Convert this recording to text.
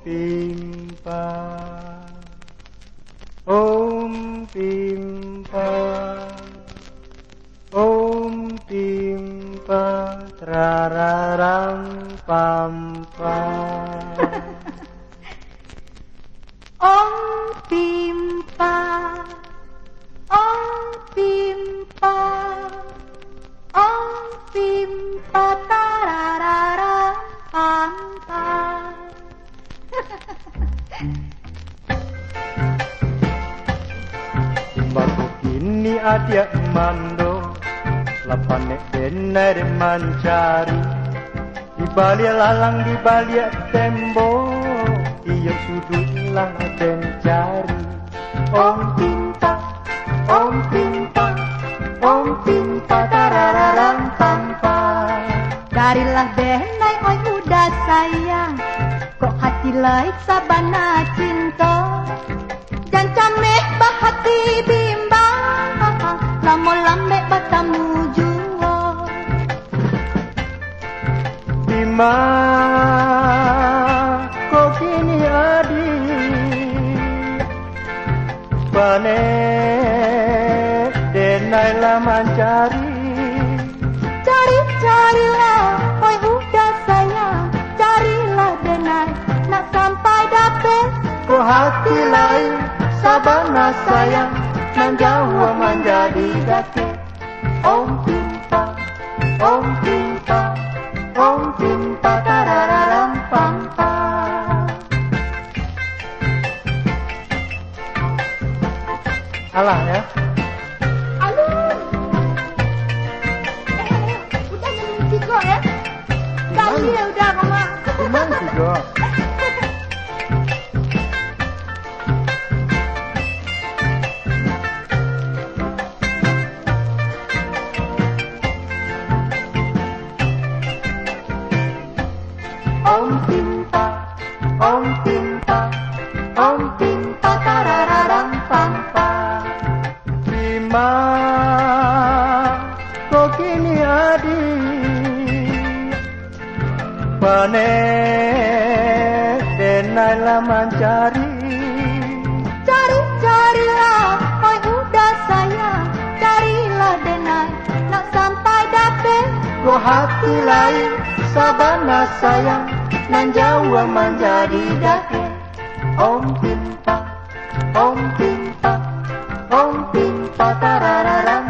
Pimpa, Om Pimpa, Om Pimpa, Trararam Pampa. Om Pimpa, Om Pimpa, Om Pimpa, Tarararam Pampa. Timbaku kini adia mando, lapanek benar mencari. Di balik lalang, di balik tembok, dia sudutlah mencari. Om Pimpa, Om Pimpa, Om Pimpa, tarararam pampa. Darilah benai oi udah sayang, kok hati laik sabana cinta. Dan cameh bahati bimbang, lamo lambe batamu jua. Bima, kok kini adi, pane denai lah mencari. Cari-carilah, oi udah sayang, carilah denai, nak sampai dapet. Kok hati lain, sabana sayang, nan jauh menjadi dake. Om Pimpa, Om Pimpa, Om Pimpa, tarararam pampa. Alah ya. Aduh. Udah minum tiga ya? Kali ya udah mama. Gimana juga? Om Pimpa, Om Pimpa, Om Pimpa, tarararam pampa. Bima, kok kini adi, pane denai lah mencari. Cari-carilah, oi udah sayang, carilah denai, nak sampai dapet. Kok hati lain, sabana sayang, nan jauh menjadi dake. Om Pimpa, Om Pimpa, Om Pimpa, tarararam